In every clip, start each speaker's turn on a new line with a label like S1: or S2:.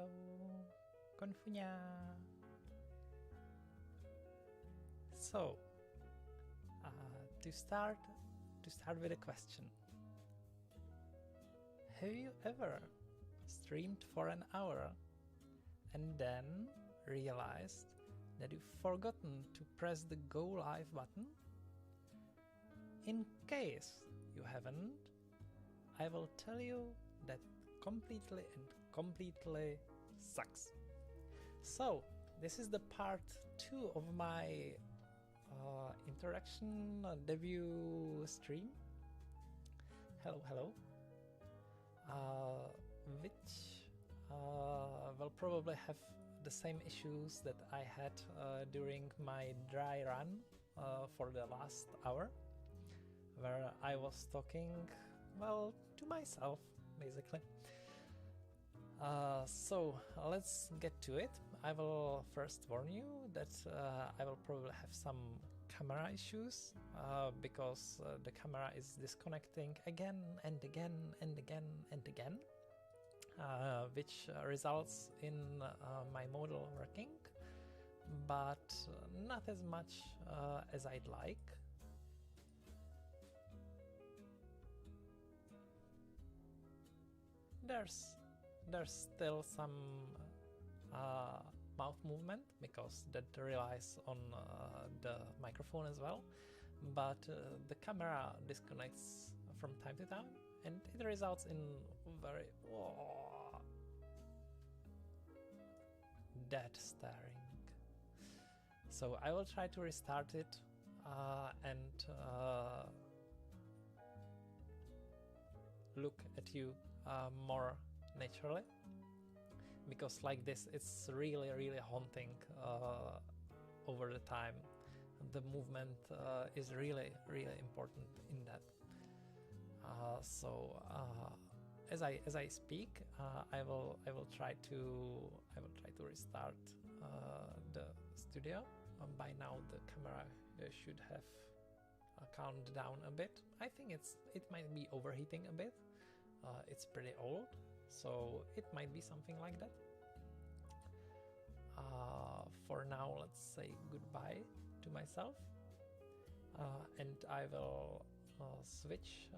S1: Hello, con Funyaa. So, to start with a question. Have you ever streamed for an hour and then realized that you've forgotten to press the Go Live button? In case you haven't, I will tell you that completely sucks. So, this is the part 2 of my introduction debut stream. Hello. Which will probably have the same issues that I had during my dry run for the last hour, where I was talking, well, to myself, basically. So let's get to it. I will first warn you that I will probably have some camera issues because the camera is disconnecting again and again, which results in my model working, but not as much as I'd like. There's still some mouth movement because that relies on the microphone as well, but the camera disconnects from time to time and it results in very dead staring. So I will try to restart it and look at you more naturally, because like this it's really haunting over the time. The movement is really important in that. So as I speak, I will try to restart the studio. By now the camera should have calmed down a bit. I think it might be overheating a bit. It's pretty old, so it might be something like that. For now, let's say goodbye to myself, and I will switch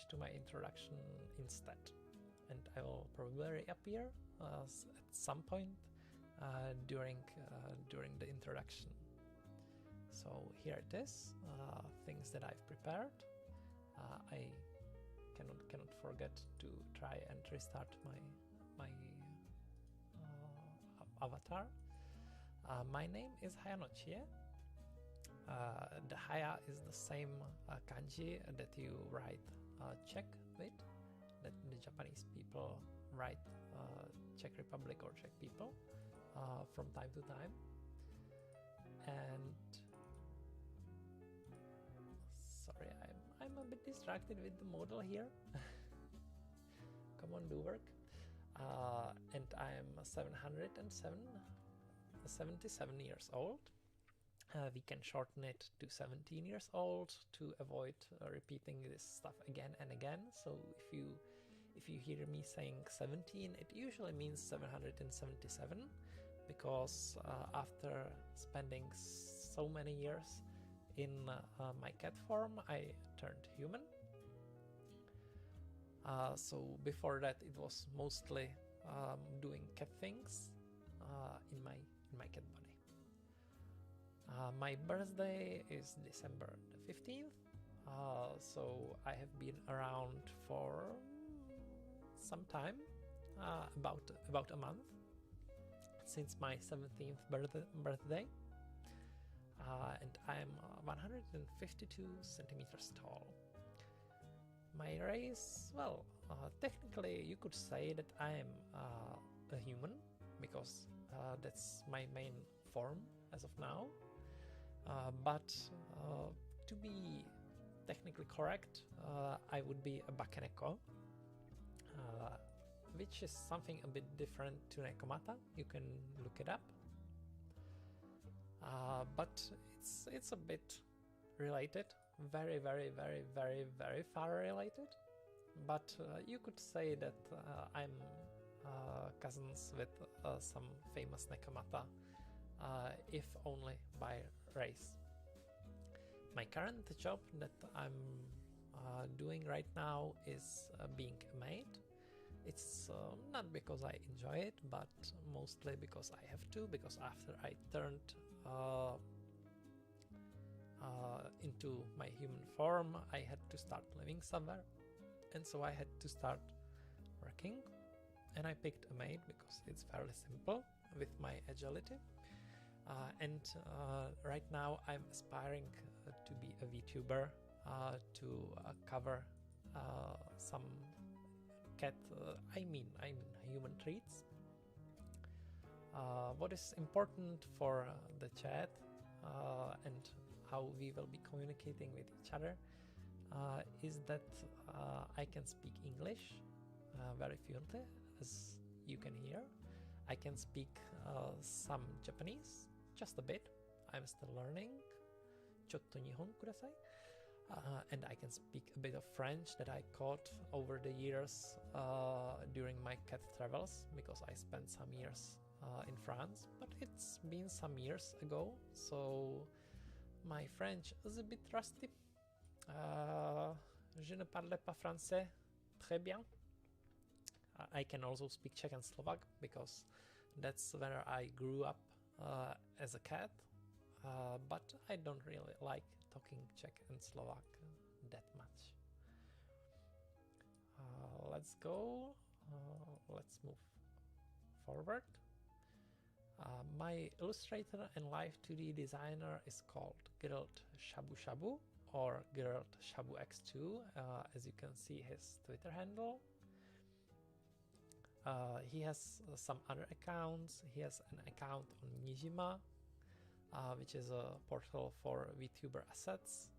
S1: to my introduction instead, and I will probably reappear at some point during the introduction. So here it is, things that I've prepared. I cannot forget to try and restart my avatar. My name is Hayano Chie. The Haya is the same kanji that you write Czech with, that the Japanese people write Czech Republic or Czech people from time to time. And sorry, I'm a bit distracted with the model here. Come on, do work. And I'm 77 years old. We can shorten it to 17 years old to avoid repeating this stuff again and again. So if you hear me saying 17, it usually means 777, because after spending so many years in my cat form, I turned human. So before that, it was mostly doing cat things in my cat body. My birthday is December the 15th, so I have been around for some time, about a month, since my 17th birthday. And I'm 152 centimeters tall. My race, well, technically you could say that I am a human, because that's my main form as of now. But to be technically correct, I would be a bakeneko, which is something a bit different to Nekomata. You can look it up. But it's a bit related, very far related. But you could say that I'm cousins with some famous Nekomata, if only by race. My current job that I'm doing right now is being a maid. It's not because I enjoy it, but mostly because I have to, because after I turned into my human form, I had to start living somewhere, and so I had to start working, and I picked a maid because it's fairly simple with my agility. And right now I'm aspiring to be a VTuber, to cover some cat, I mean human treats. What is important for the chat and how we will be communicating with each other is that I can speak English very fluently, as you can hear. I can speak some Japanese, just a bit. I'm still learning. Chotto nihon kudasai. And I can speak a bit of French that I caught over the years during my cat travels, because I spent some years in France, but it's been some years ago, so my French is a bit rusty. Je ne parle pas français très bien. I can also speak Czech and Slovak, because that's where I grew up as a cat, but I don't really like talking Czech and Slovak that much. Let's go. Let's move forward. My Illustrator and Live 2D designer is called Grilled Shabu Shabu, or Grilled Shabu X2, as you can see his Twitter handle. He has some other accounts. He has an account on Nijima, which is a portal for VTuber assets,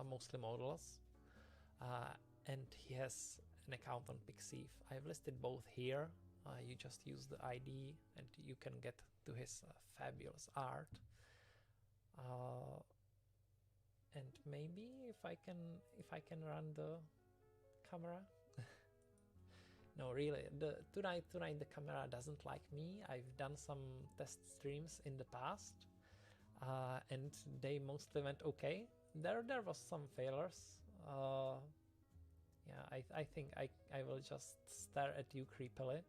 S1: mostly models, and he has an account on Pixiv. I've listed both here. You just use the ID and you can get to his fabulous art. And maybe if I can run the camera. No, really, tonight the camera doesn't like me. I've done some test streams in the past, and they mostly went okay. There was some failures. Yeah, I think I will just stare at you creepily,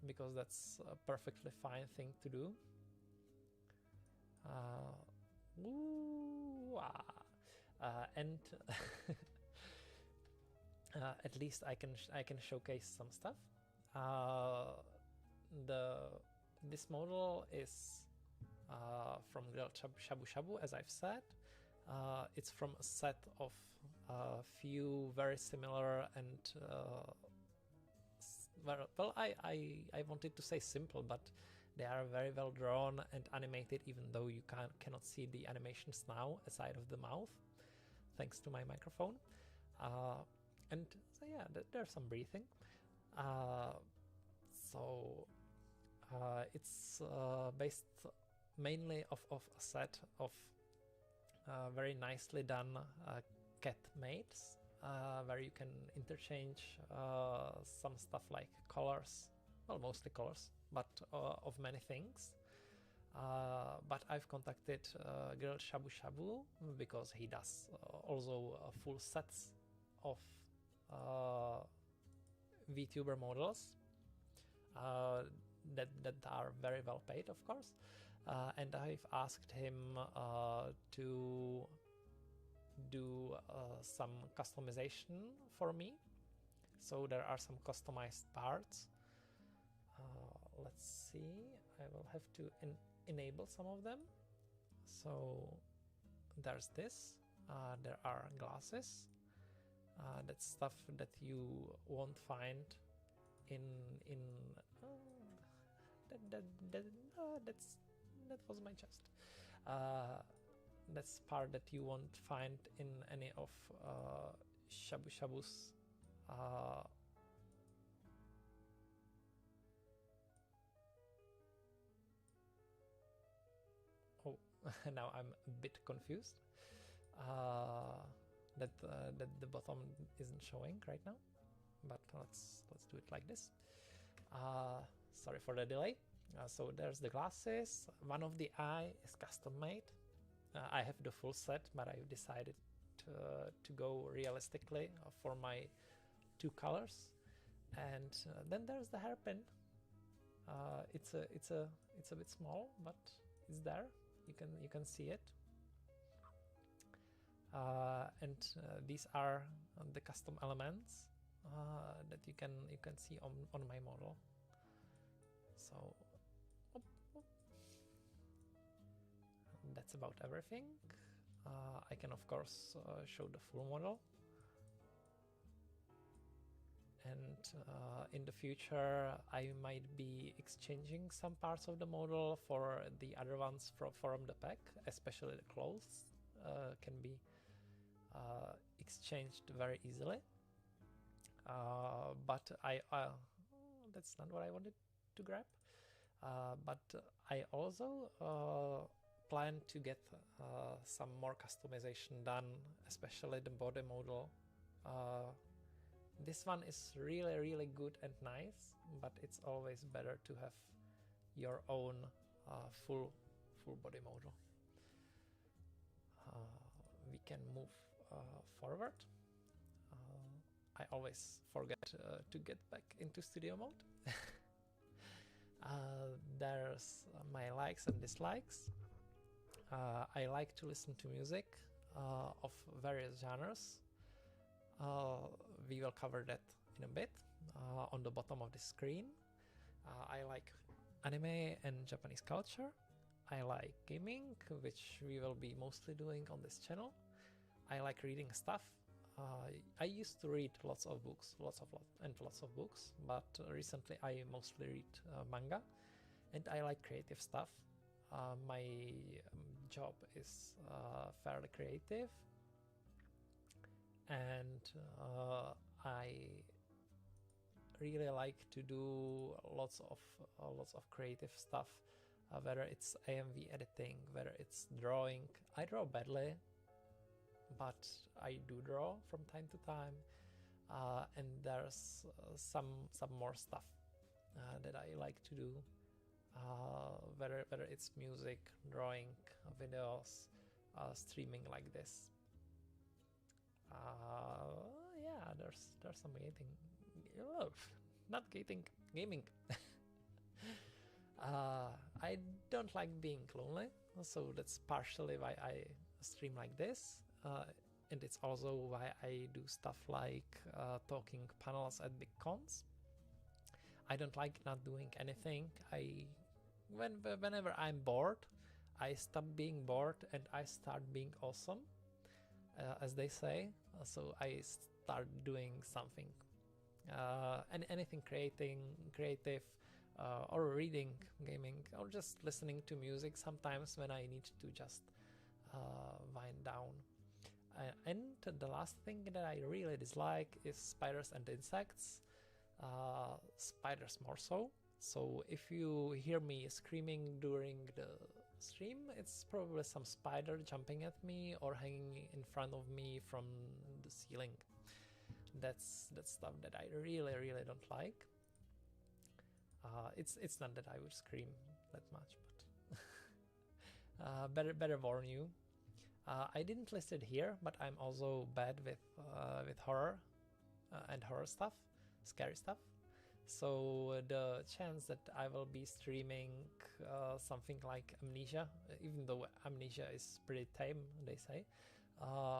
S1: because that's a perfectly fine thing to do. And at least I can showcase some stuff. This model is from Grilled Shabu Shabu, as I've said. It's from a set of few very similar and well, I wanted to say simple, but they are very well drawn and animated, even though you cannot see the animations now aside of the mouth, thanks to my microphone. And so yeah, there's some breathing. It's based mainly of a set of very nicely done cat mates, where you can interchange some stuff like colors, well, mostly colors, but of many things. But I've contacted Grilled Shabu Shabu because he does also full sets of VTuber models that are very well paid, of course, and I've asked him to do some customization for me. So there are some customized parts. Let's see, I will have to enable some of them. So there's this, there are glasses. That's stuff that you won't find in that was my chest. That's part that you won't find in any of Shabu Shabu's oh, now I'm a bit confused. That the bottom isn't showing right now. but let's do it like this. Sorry for the delay. So there's the glasses. One of the eye is custom made. I have the full set, but I decided to go realistically for my 2 colors. And then there's the hairpin. It's a bit small, but it's there. You can see it. And these are the custom elements that you can see on my model. So that's about everything. I can of course show the full model, and in the future I might be exchanging some parts of the model for the other ones from the pack, especially the clothes can be exchanged very easily. But that's not what I wanted to grab. But I also plan to get some more customization done, especially the body model. This one is really good and nice, but it's always better to have your own full body model. We can move forward. I always forget to get back into studio mode. There's my likes and dislikes. I like to listen to music of various genres. We will cover that in a bit on the bottom of the screen. I like anime and Japanese culture. I like gaming, which we will be mostly doing on this channel. I like reading stuff. I used to read lots of books, lots of books, but recently I mostly read manga, and I like creative stuff. My job is fairly creative, and I really like to do lots of creative stuff, whether it's AMV editing, whether it's drawing. I draw badly, but I do draw from time to time, and there's some more stuff that I like to do, whether it's music, drawing, videos, streaming like this. Yeah, there's some gaming. I don't like being lonely, so that's partially why I stream like this, and it's also why I do stuff like talking panels at big cons. I don't like not doing anything. Whenever I'm bored, I stop being bored and I start being awesome, as they say. So I start doing something, and anything creative, or reading, gaming, or just listening to music sometimes when I need to just wind down. And the last thing that I really dislike is spiders and insects. Spiders more so. So if you hear me screaming during the stream, it's probably some spider jumping at me or hanging in front of me from the ceiling. That's stuff that I really don't like. It's not that I would scream that much, but better warn you. I didn't list it here, but I'm also bad with horror and horror stuff, scary stuff. So the chance that I will be streaming something like Amnesia, even though Amnesia is pretty tame, they say,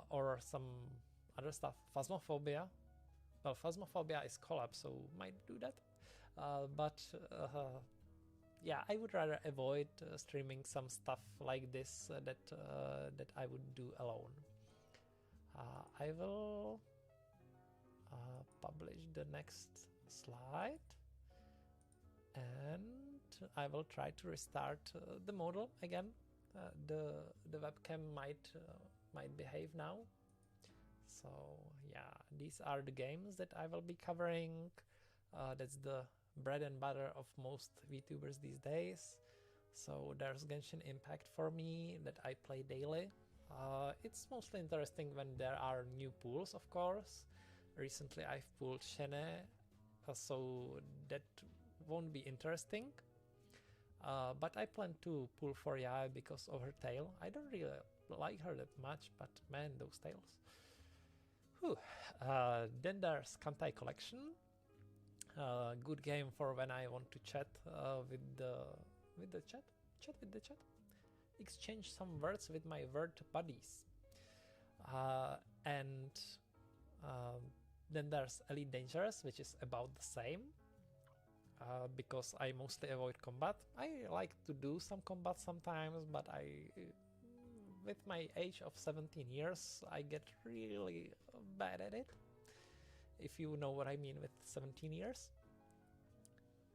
S1: or some other stuff, Phasmophobia. Well, Phasmophobia is collab, so might do that. But yeah, I would rather avoid streaming some stuff like this that I would do alone. I will publish the next slide, and I will try to restart the model again. The webcam might behave now. So yeah, these are the games that I will be covering. That's the bread and butter of most VTubers these days. So there's Genshin Impact for me that I play daily. It's mostly interesting when there are new pools, of course. Recently I've pulled Shene, so that won't be interesting. But I plan to pull Funyaa because of her tail. I don't really like her that much, but man, those tails. Whew. Then there's Kantai Collection. Good game for when I want to chat with the chat. Chat with the chat. Exchange some words with my word buddies. And then there's Elite Dangerous, which is about the same. Because I mostly avoid combat. I like to do some combat sometimes, but with my age of 17 years, I get really bad at it. If you know what I mean with 17 years.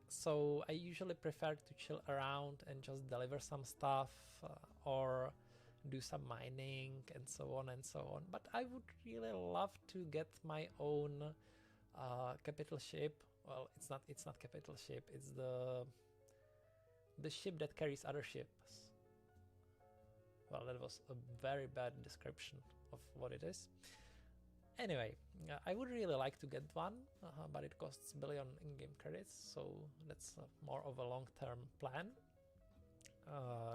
S1: So I usually prefer to chill around and just deliver some stuff or do some mining and so on and so on. But I would really love to get my own capital ship. Well, it's not capital ship, it's the ship that carries other ships. Well, that was a very bad description of what it is. Anyway, I would really like to get one, but it costs a billion in-game credits, so that's more of a long-term plan.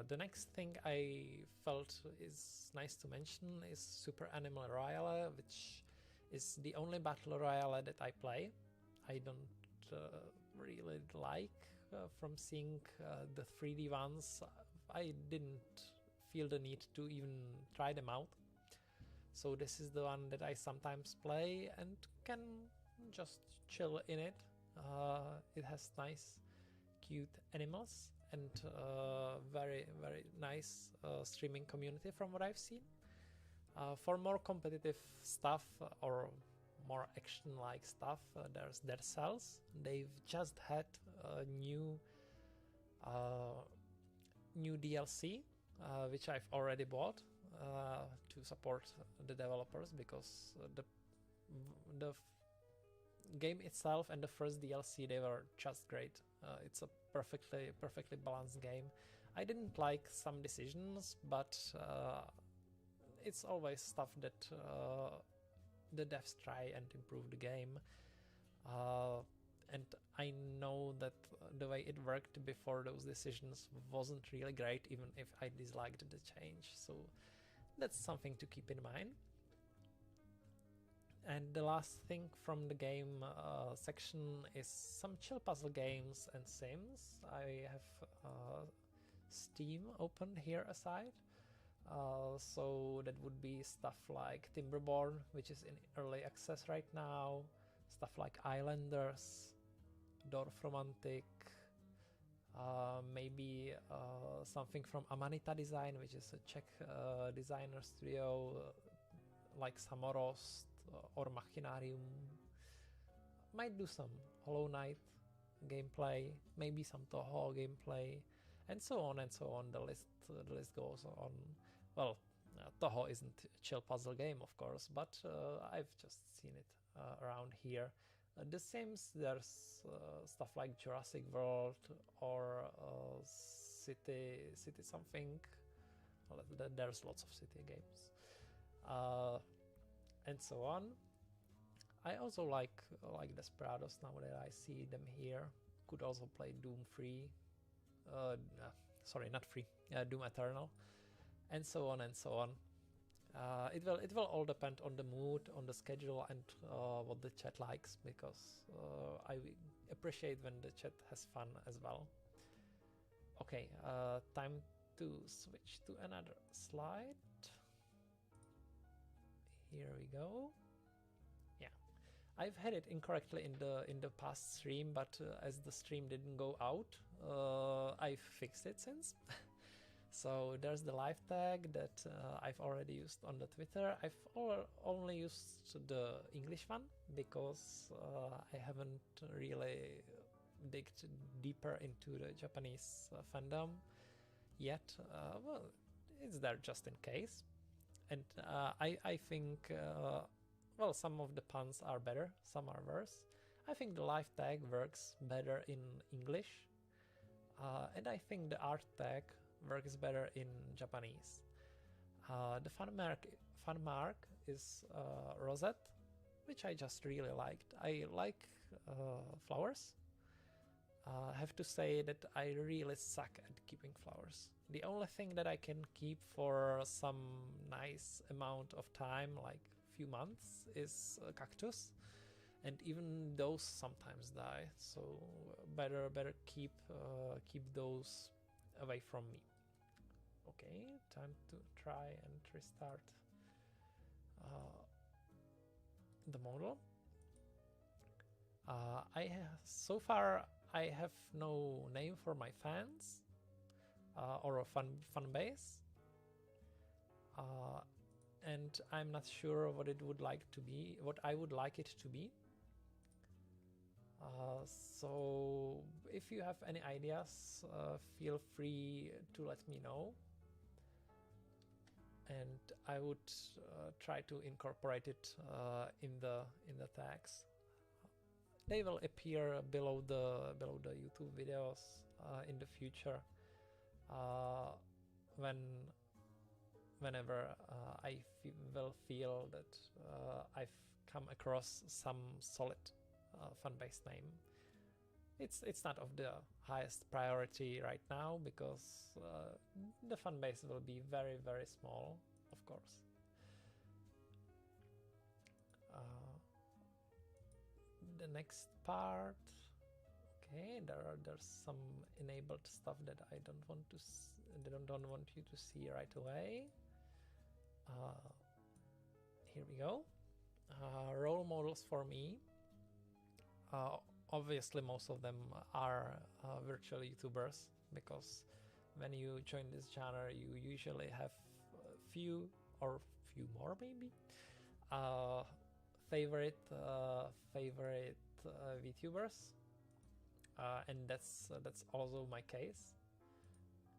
S1: The next thing I felt is nice to mention is Super Animal Royale, which is the only battle royale that I play. I don't really like from seeing the 3D ones. I didn't feel the need to even try them out. So this is the one that I sometimes play and can just chill in it. It has nice, cute animals and very, very nice streaming community from what I've seen. For more competitive stuff or more action-like stuff, there's Dead Cells. They've just had a new DLC, which I've already bought to support the developers, because the game itself and the first DLC, they were just great. It's a perfectly balanced game. I didn't like some decisions, but it's always stuff that the devs try and improve the game. And I know that the way it worked before those decisions wasn't really great, even if I disliked the change. So that's something to keep in mind. And the last thing from the game section is some chill puzzle games and sims. I have Steam opened here aside. So that would be stuff like Timberborn, which is in early access right now, stuff like Islanders, Dorfromantik, maybe something from Amanita Design, which is a Czech designer studio, like Samorost or Machinarium. Might do some Hollow Knight gameplay, maybe some Toho gameplay, and so on and so on. The list goes on. Well, Toho isn't a chill puzzle game, of course, but I've just seen it around here. The Sims, there's stuff like Jurassic World or City something. Well, there's lots of city games, and so on. I also like Desperados now that I see them here. Could also play Doom Free. Sorry, not free. Doom Eternal, and so on and so on. It will all depend on the mood, on the schedule, and what the chat likes, because I appreciate when the chat has fun as well. Okay, time to switch to another slide. Here we go. Yeah, I've had it incorrectly in the past stream, but as the stream didn't go out, I've fixed it since. So there's the live tag that I've already used on the Twitter. I've only used the English one because I haven't really digged deeper into the Japanese fandom yet. Well, it's there just in case. And I think, well, some of the puns are better, some are worse. I think the live tag works better in English. And I think the art tag works better in Japanese. The fan mark is Rosette, which I just really liked. I like flowers. I have to say that I really suck at keeping flowers. The only thing that I can keep for some nice amount of time, like a few months, is a cactus, and even those sometimes die. So better keep those away from me. Okay, time to try and restart the model. So far I have no name for my fans or a fan base, and I'm not sure what it would like to be, what I would like it to be. So if you have any ideas, feel free to let me know, and I would try to incorporate it in the tags. They will appear below the YouTube videos in the future whenever I will feel that I've come across some solid fan-based name. It's not of the highest priority right now because the fan base will be very, very small, of course. The next part, okay, there's some enabled stuff that I don't want you to see right away. Here we go. Role models for me. Obviously, most of them are virtual YouTubers, because when you join this genre, you usually have few more maybe favorite VTubers, and that's also my case.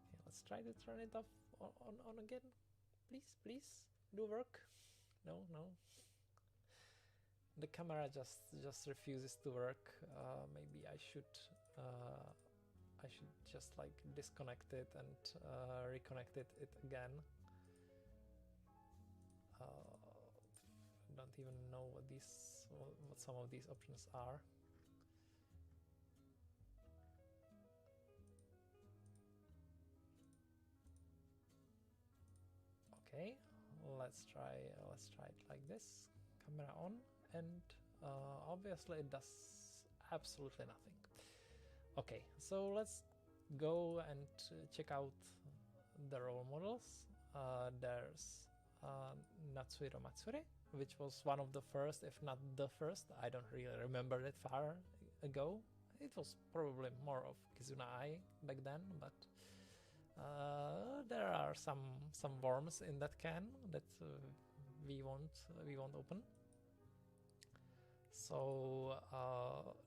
S1: Okay, let's try to turn it off on again. Please do work. No. The camera just refuses to work. Maybe I should just like disconnect it and reconnect it again. Don't even know what some of these options are. Okay, let's try it like this. Camera on, and obviously it does absolutely nothing. Okay, so let's go and check out the role models. There's Natsuhiro Matsuri, which was one of the first, if not the first. I don't really remember that far ago. It was probably more of Kizuna Ai back then, but there are some worms in that can that we won't open. So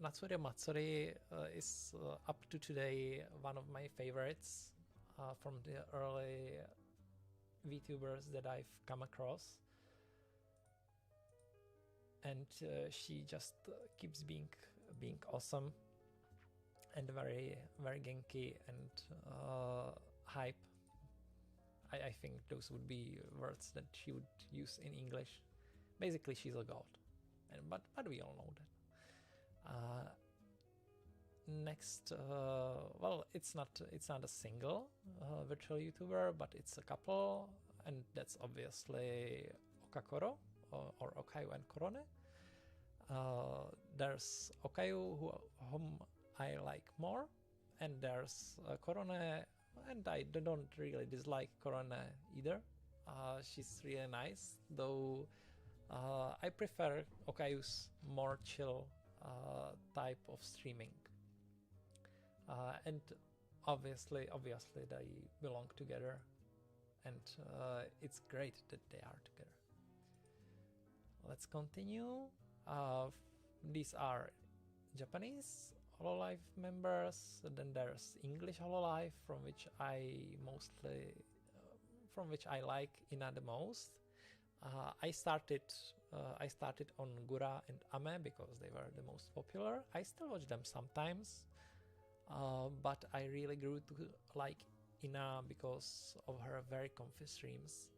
S1: Natsuhiro Matsuri is up to today one of my favorites from the early VTubers that I've come across, and she just keeps being awesome and very genki and hype. I think those would be words that she would use in English. Basically, she's a god, but we all know that. Next, well, it's not a single virtual YouTuber, but it's a couple, and that's obviously Okakoro or Okayu and Korone. There's Okayu, whom I like more, and there's Korone, and I don't really dislike Korone either. She's really nice, though I prefer Okayu's more chill type of streaming. And obviously they belong together, and it's great that they are together. Let's continue. These are Japanese Hololive members. Then there's English Hololive, from which I like Ina the most. I started on Gura and Ame because they were the most popular. I still watch them sometimes, but I really grew to like Ina because of her very comfy streams.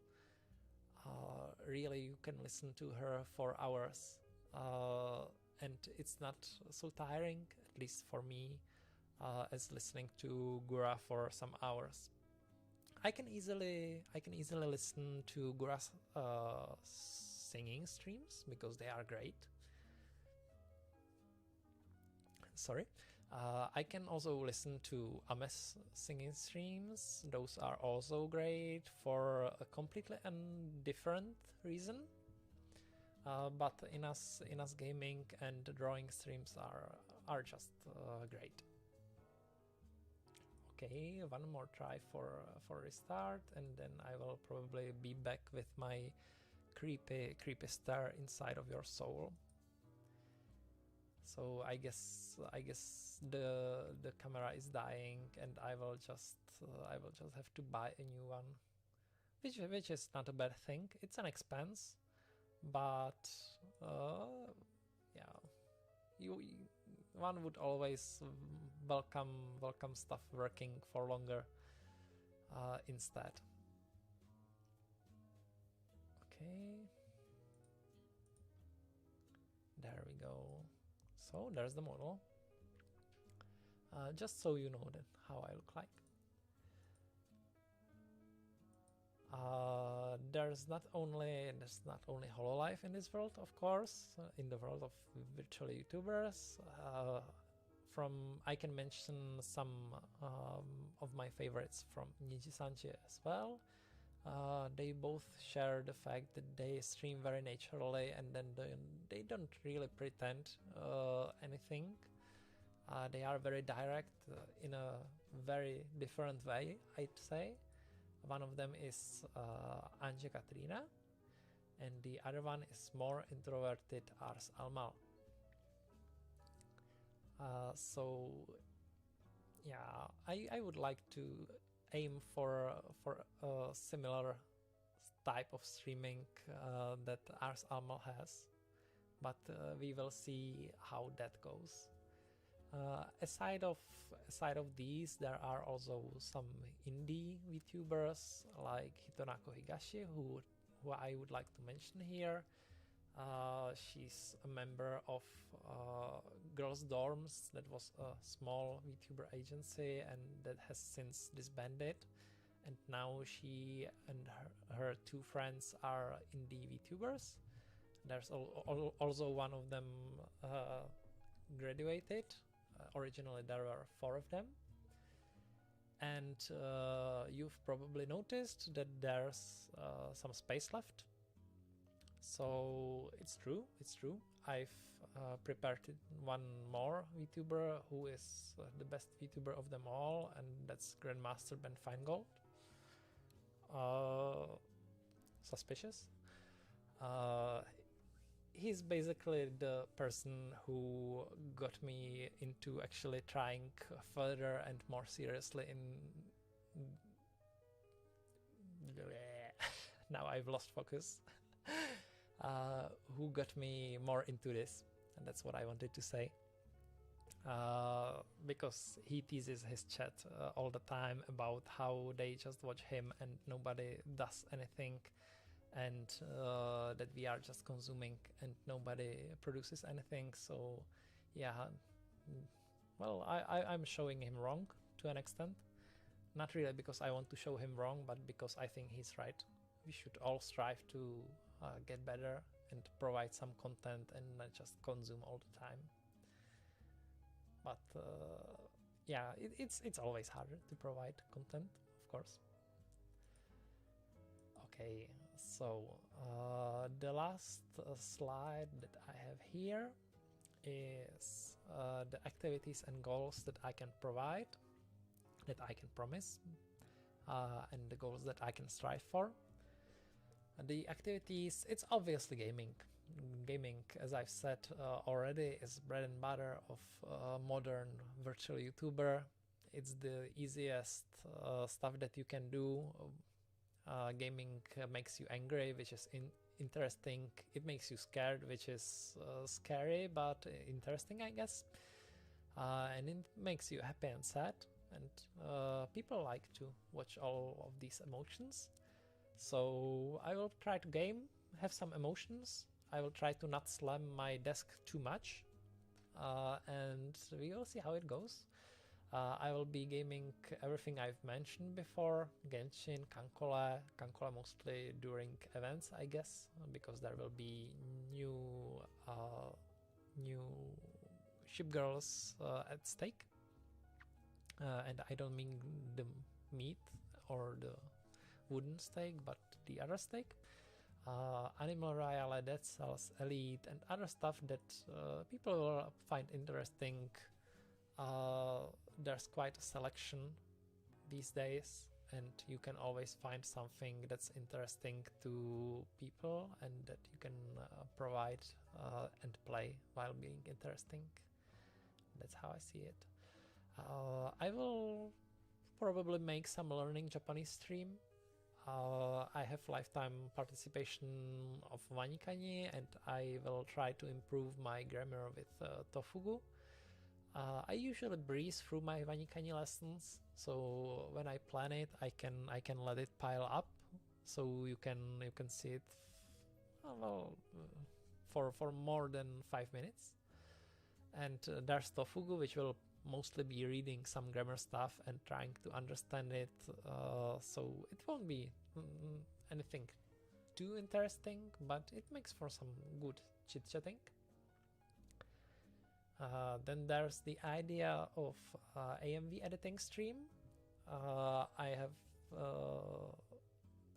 S1: Really, you can listen to her for hours and it's not so tiring, at least for me, as listening to Gura for some hours. I can easily listen to Gura's singing streams because they are great. Sorry. I can also listen to Ame's singing streams. Those are also great for a completely different reason. But Ina's gaming and drawing streams are just great. Okay, one more try for restart, and then I will probably be back with my creepy star inside of your soul. So I guess the camera is dying, and I will just have to buy a new one, which is not a bad thing. It's an expense, but yeah, one would always welcome stuff working for longer instead. Okay, there we go. So there's the model. Just so you know that how I look like. There's not only HoloLive in this world, of course, in the world of virtual YouTubers. I can mention some of my favorites from Niji-san-Chie as well. They both share the fact that they stream very naturally, and then they don't really pretend anything. They are very direct in a very different way, I'd say. One of them is Anje Katrina, and the other one is more introverted Ars Almal. So yeah, I would like to aim for a similar type of streaming that Ars Almal has, but we will see how that goes. Aside of these, there are also some indie VTubers like Hitonako Higashi, who I would like to mention here. She's a member of Girls Dorms, that was a small VTuber agency, and that has since disbanded. And now she and her two friends are indie VTubers. There's also one of them graduated. Originally there were 4 of them. And you've probably noticed that there's some space left. So it's true. I've prepared one more VTuber who is the best VTuber of them all, and that's Grandmaster Ben Feingold. Suspicious. He's basically the person who got me into actually trying further and more seriously in now I've lost focus. Who got me more into this, and that's what I wanted to say. Because he teases his chat all the time about how they just watch him and nobody does anything, and that we are just consuming and nobody produces anything. So yeah, well, I'm showing him wrong to an extent. Not really because I want to show him wrong, but because I think he's right. We should all strive to get better and provide some content and not just consume all the time. But yeah, it's always harder to provide content, of course. Okay, so the last slide that I have here is the activities and goals that I can provide, that I can promise, and the goals that I can strive for. The activities, it's obviously gaming. Gaming, as I've said already, is bread and butter of modern virtual YouTuber. It's the easiest stuff that you can do. Gaming makes you angry, which is interesting. It makes you scared, which is scary but interesting, I guess. And it makes you happy and sad. And people like to watch all of these emotions. So I will try to game, have some emotions. I will try to not slam my desk too much, and we will see how it goes. I will be gaming everything I've mentioned before: Genshin, Kankole mostly during events, I guess, because there will be new ship girls at stake. And I don't mean the meat or the wooden steak, but the other steak. Animal Royale, Dead Cells, Elite, and other stuff that people will find interesting. There's quite a selection these days, and you can always find something that's interesting to people and that you can provide and play while being interesting. That's how I see it. I will probably make some learning Japanese stream. I have lifetime participation of Vanikani, and I will try to improve my grammar with Tofugu. I usually breeze through my Vanikani lessons, so when I plan it, I can let it pile up, so you can see it for more than 5 minutes. And there's Tofugu, which will mostly be reading some grammar stuff and trying to understand it, so it won't be anything too interesting, but it makes for some good chit-chatting. Then there's the idea of AMV editing stream. I have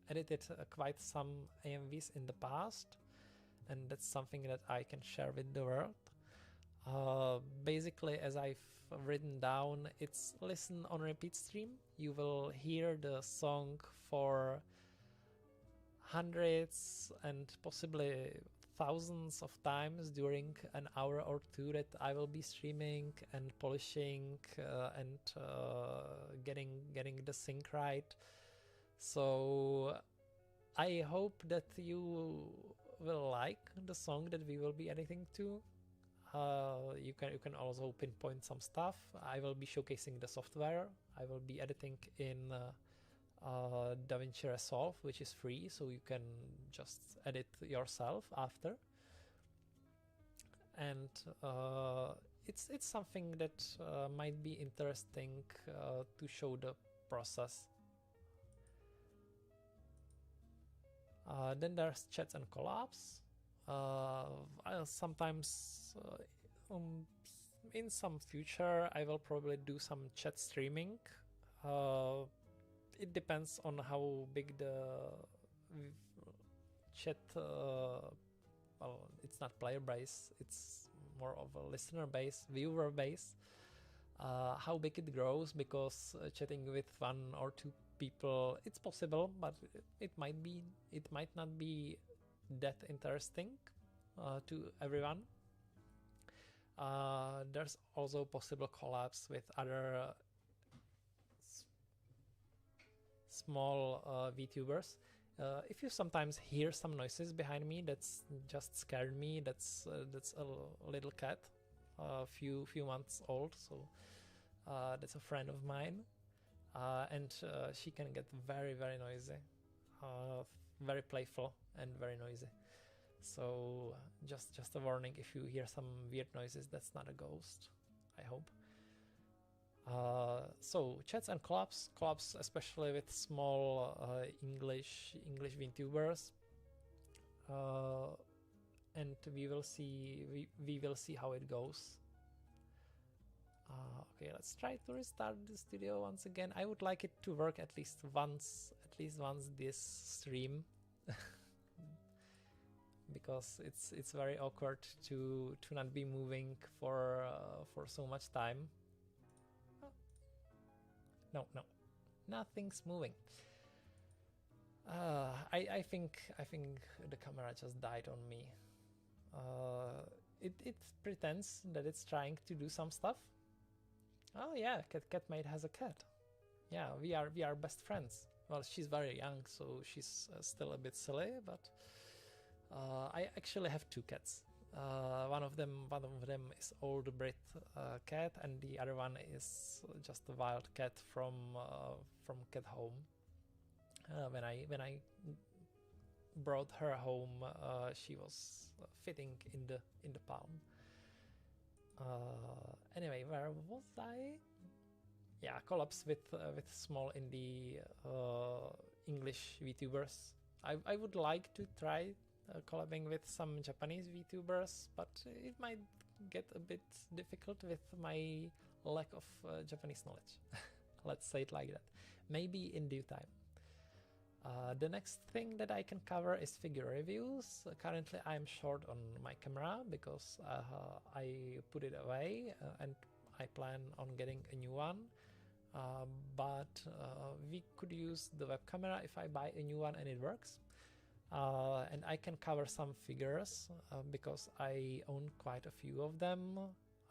S1: edited quite some AMVs in the past, and that's something that I can share with the world. Basically, as I've written down, it's listen on repeat stream. You will hear the song for hundreds and possibly thousands of times during an hour or two that I will be streaming and polishing and getting the sync right. So I hope that you will like the song that we will be editing to. You can also pinpoint some stuff. I will be showcasing the software. I will be editing in DaVinci Resolve, which is free, so you can just edit yourself after. And it's something that might be interesting to show the process. Then there's chats and collabs. Sometimes in some future I will probably do some chat streaming. It depends on how big the chat, well, it's not player base, it's more of a listener base, viewer base, how big it grows, because chatting with 1 or 2 people, it's possible, but it might not be that interesting to everyone. There's also possible collabs with other small VTubers. If you sometimes hear some noises behind me, that's just scared me. That's a little cat, a few months old, so that's a friend of mine, and she can get very noisy, very playful and very noisy. So just a warning, if you hear some weird noises, that's not a ghost, I hope. So chats and collabs especially with small English VTubers, and we will see how it goes. Okay, let's try to restart the studio once again. I would like it to work at least once this stream. Because it's very awkward to not be moving for so much time. No, nothing's moving. I think the camera just died on me. It pretends that it's trying to do some stuff. Oh yeah, Catmate has a cat. Yeah, we are best friends. Well, she's very young, so she's still a bit silly, but I actually have 2 cats. One of them is old Brit cat, and the other one is just a wild cat from Cat Home. When I brought her home, she was fitting in the palm. Anyway, where was I? Yeah, collabs with small indie English VTubers. I would like to try collabing with some Japanese VTubers, but it might get a bit difficult with my lack of Japanese knowledge. Let's say it like that. Maybe in due time. The next thing that I can cover is figure reviews. Currently I'm short on my camera because I put it away and I plan on getting a new one. But we could use the web camera if I buy a new one and it works. And I can cover some figures because I own quite a few of them,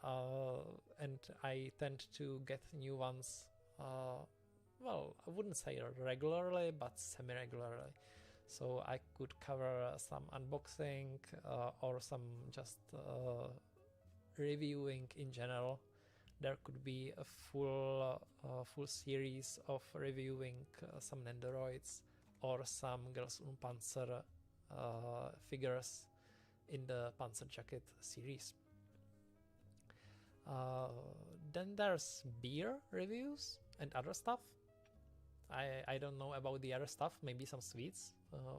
S1: and I tend to get new ones, well, I wouldn't say regularly, but semi-regularly. So I could cover some unboxing or some just reviewing in general. There could be a full series of reviewing some Nendoroids or some Girls und Panzer figures in the Panzer Jacket series. Then there's beer reviews and other stuff. I don't know about the other stuff, maybe some sweets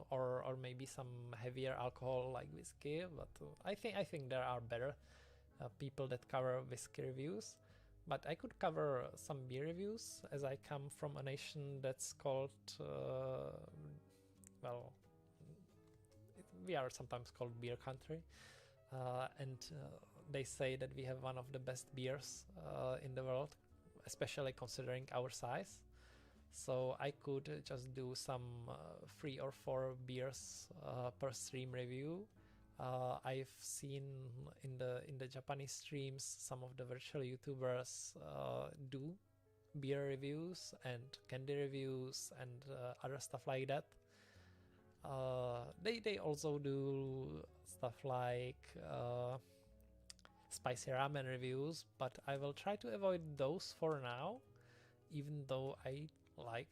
S1: or maybe some heavier alcohol like whiskey, but I think there are better people that cover whiskey reviews. But I could cover some beer reviews as I come from a nation that's called, well, we are sometimes called beer country, and they say that we have one of the best beers in the world, especially considering our size. So I could just do some 3 or 4 beers per stream review. I've seen in the Japanese streams some of the virtual YouTubers do beer reviews and candy reviews and other stuff like that. They also do stuff like spicy ramen reviews, but I will try to avoid those for now, even though I like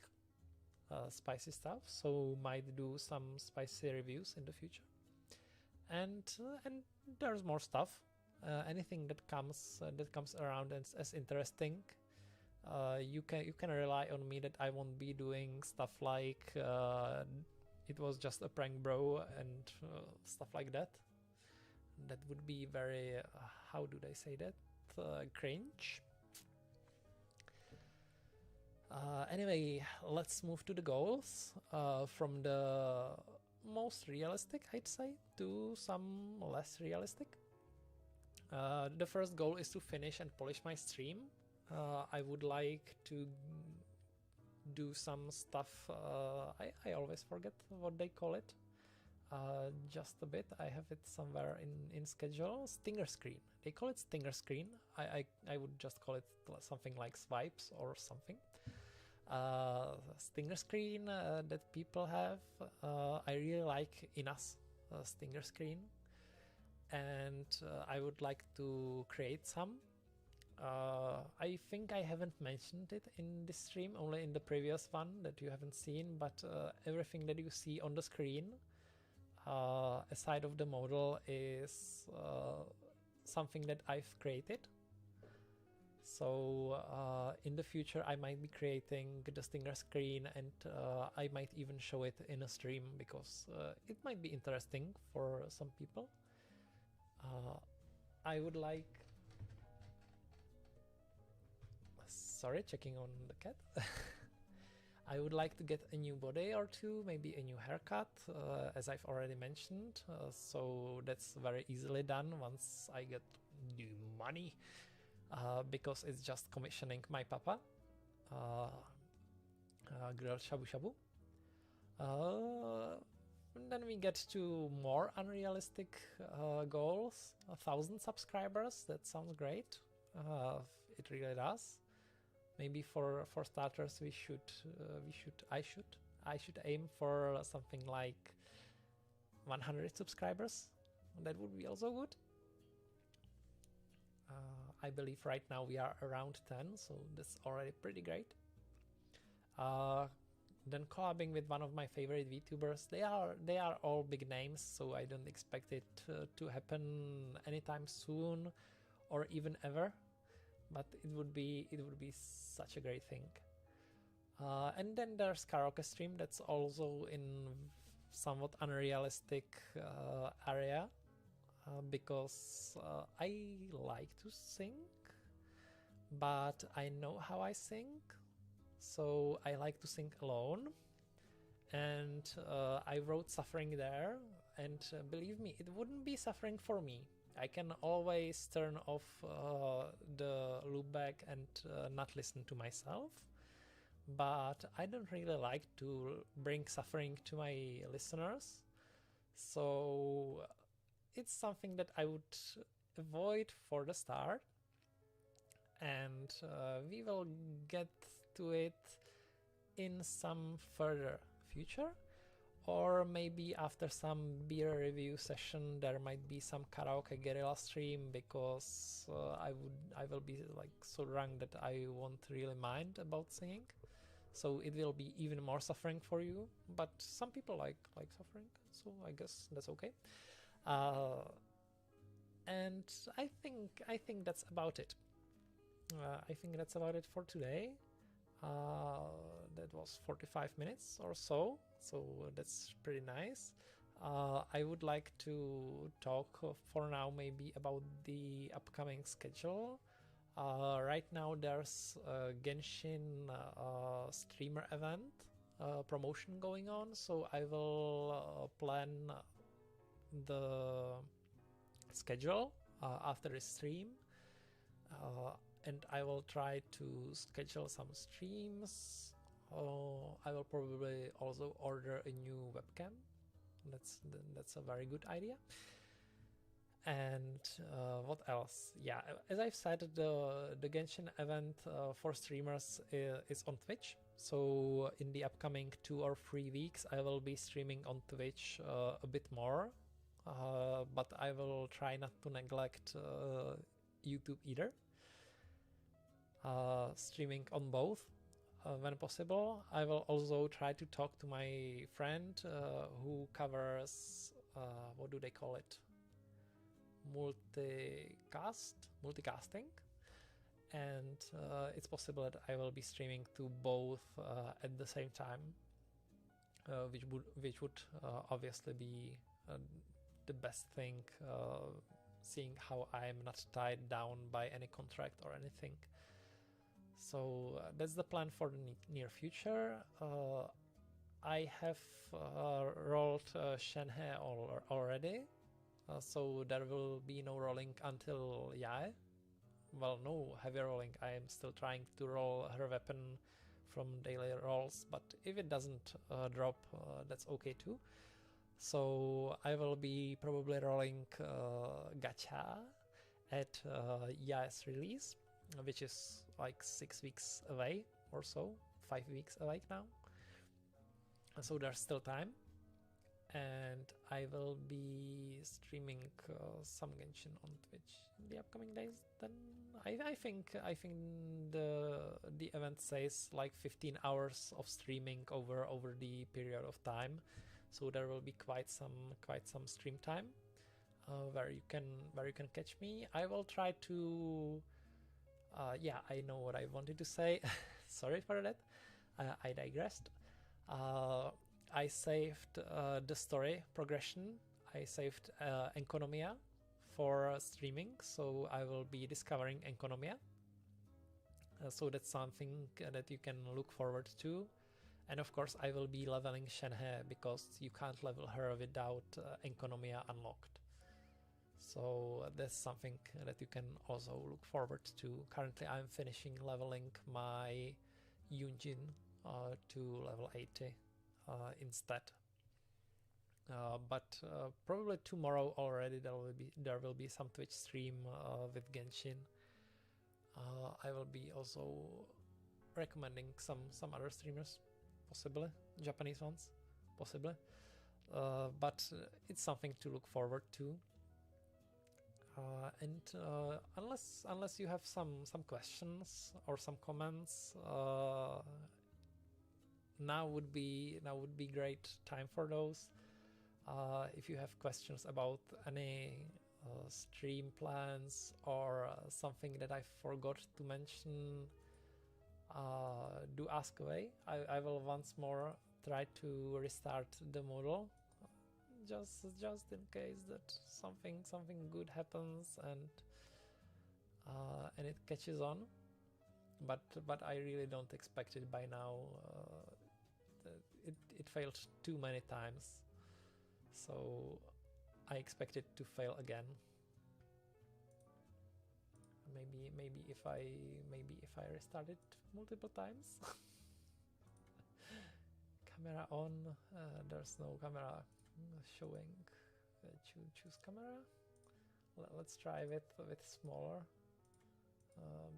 S1: spicy stuff, so might do some spicy reviews in the future. And there's more stuff. Anything that comes around as interesting, you can rely on me that I won't be doing stuff like it was just a prank, bro, and stuff like that. That would be very how do they say that? Cringe. Anyway, let's move to the goals. From the most realistic, I'd say, to some less realistic. The first goal is to finish and polish my stream. I would like to do some stuff. I always forget what they call it. Just a bit. I have it somewhere in schedule. Stinger screen. They call it stinger screen. I would just call it something like swipes or something. Stinger screen that people have. I really like Ina's stinger screen, and I would like to create some. I think I haven't mentioned it in this stream, only in the previous one that you haven't seen, but everything that you see on the screen aside of the model is something that I've created. So in the future I might be creating the stinger screen, and I might even show it in a stream because it might be interesting for some people. I would like... Sorry, checking on the cat. I would like to get a new body or two, maybe a new haircut, as I've already mentioned. So that's very easily done once I get new money. Because it's just commissioning my papa, grilled shabu shabu. Then we get to more unrealistic goals. 1,000 subscribers. That sounds great. It really does. Maybe for starters, I should aim for something like 100 subscribers. That would be also good. I believe right now we are around 10, so that's already pretty great. then collabing with one of my favorite VTubers. They are all big names, so I don't expect it to happen anytime soon or even ever, but it would be such a great thing. And then there's karaoke stream, that's also in somewhat unrealistic area, because I like to sing, but I know how I sing, so I like to sing alone, and I wrote Suffering there, and believe me, it wouldn't be suffering for me. I can always turn off the loopback and not listen to myself, but I don't really like to bring suffering to my listeners, so it's something that I would avoid for the start, and we will get to it in some further future, or maybe after some beer review session there might be some karaoke guerrilla stream, because I will be like so drunk that I won't really mind about singing, so it will be even more suffering for you, but some people like suffering, so I guess that's okay. And I think that's about it. I think that's about it for today. That was 45 minutes or so that's pretty nice. I would like to talk for now maybe about the upcoming schedule. Right now there's a Genshin streamer event promotion going on, so I will plan the schedule after the stream, and I will try to schedule some streams. I will probably also order a new webcam. That's a very good idea. And what else? Yeah, as I've said, the Genshin event for streamers is on Twitch. So in the upcoming 2 or 3 weeks, I will be streaming on Twitch a bit more. But I will try not to neglect YouTube either. Streaming on both when possible. I will also try to talk to my friend who covers, what do they call it? Multicasting. And it's possible that I will be streaming to both at the same time, which would obviously be the best thing, seeing how I'm not tied down by any contract or anything. So that's the plan for the near future. I have rolled Shenhe already, so there will be no rolling until Yae. Well, no heavy rolling. I am still trying to roll her weapon from daily rolls, but if it doesn't drop, that's okay too. So I will be probably rolling gacha at Yae's release, which is like 6 weeks away or so, 5 weeks away now. So there's still time, and I will be streaming some Genshin on Twitch in the upcoming days. Then I think the event says like 15 hours of streaming over the period of time, so there will be quite some stream time where you can catch me. I will try to. Yeah, I know what I wanted to say. Sorry for that. I digressed. I saved the story progression. I saved Enconomia for streaming, so I will be discovering Enconomia. So that's something that you can look forward to. And of course, I will be leveling Shenhe, because you can't level her without Enconomia unlocked. So that's something that you can also look forward to. Currently I'm finishing leveling my Yunjin to level 80 instead. But probably tomorrow already there will be some Twitch stream with Genshin. I will be also recommending some other streamers, possibly Japanese ones, possibly. But it's something to look forward to. And unless you have some questions or some comments, now would be great time for those. If you have questions about any stream plans or something that I forgot to mention, do ask away. I will once more try to restart the model, just in case that something good happens and it catches on. But I really don't expect it by now. It failed too many times, so I expect it to fail again. Maybe if I restart it multiple times. Camera on. There's no camera showing. Choose camera. Let's try with smaller.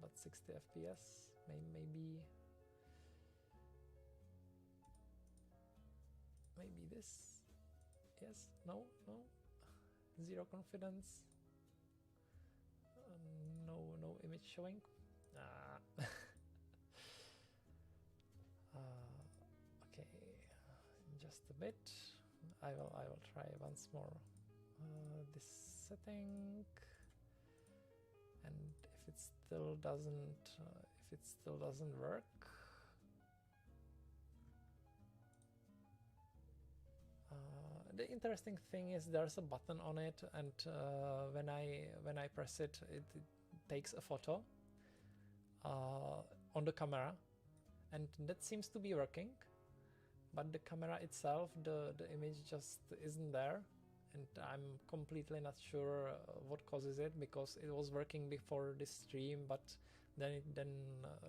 S1: But 60 FPS. Maybe this. Yes. No. Zero confidence. No image showing. Okay, just a bit. I will try once more this setting, and if it still doesn't work, the interesting thing is there's a button on it, and when I press it, it takes a photo on the camera, and that seems to be working. But the camera itself, the image just isn't there, and I'm completely not sure what causes it, because it was working before this stream, but then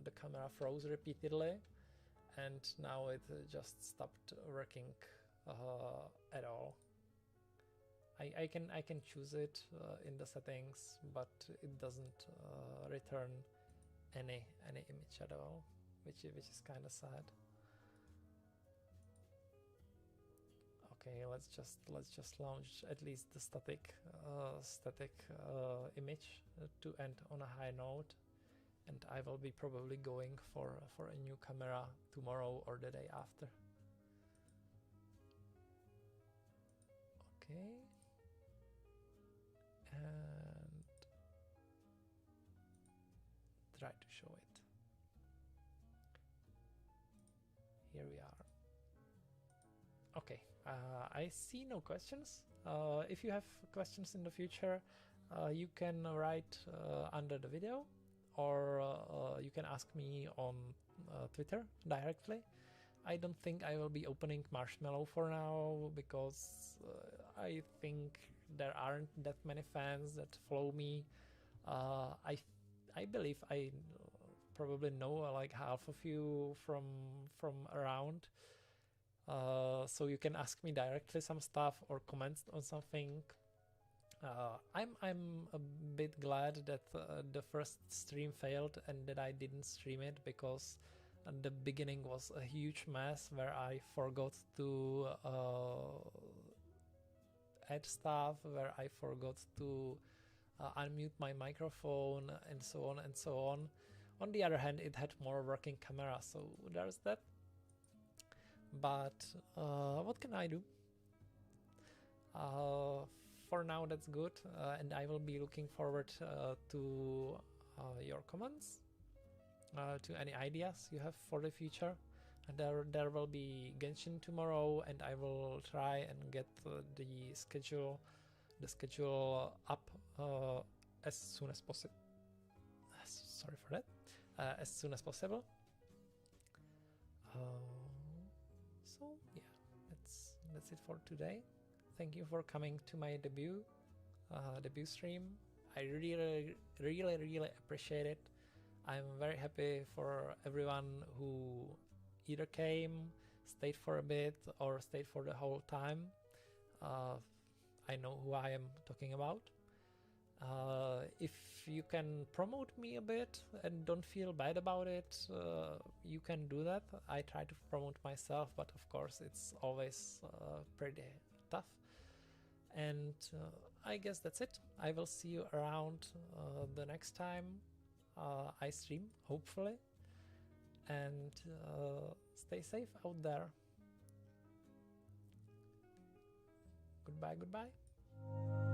S1: the camera froze repeatedly, and now it just stopped working at all. I can choose it in the settings, but it doesn't return any image at all, which is kind of sad. Okay, let's just launch at least the static image to end on a high note, and I will be probably going for a new camera tomorrow or the day after. Okay, and try to show it. Here we are. Okay, I see no questions. If you have questions in the future, you can write under the video, or you can ask me on Twitter directly. I don't think I will be opening Marshmallow for now, because I think there aren't that many fans that follow me. I believe I probably know like half of you from around. So you can ask me directly some stuff or comment on something. I'm a bit glad that the first stream failed and that I didn't stream it, because the beginning was a huge mess where I forgot to add stuff, where I forgot to unmute my microphone, and so on and so on. On the other hand, it had more working camera, so there's that. But what can I do? For now, that's good, and I will be looking forward to your comments, to any ideas you have for the future. And there will be Genshin tomorrow, and I will try and get the schedule up as soon as possible. Sorry for that. As soon as possible. So yeah, that's it for today. Thank you for coming to my debut stream. I really appreciate it. I'm very happy for everyone who either came, stayed for a bit, or stayed for the whole time. I know who I am talking about. If you can promote me a bit and don't feel bad about it, you can do that. I try to promote myself, but of course it's always pretty tough. And I guess that's it. I will see you around the next time I stream, hopefully. And Stay safe out there. Goodbye, goodbye.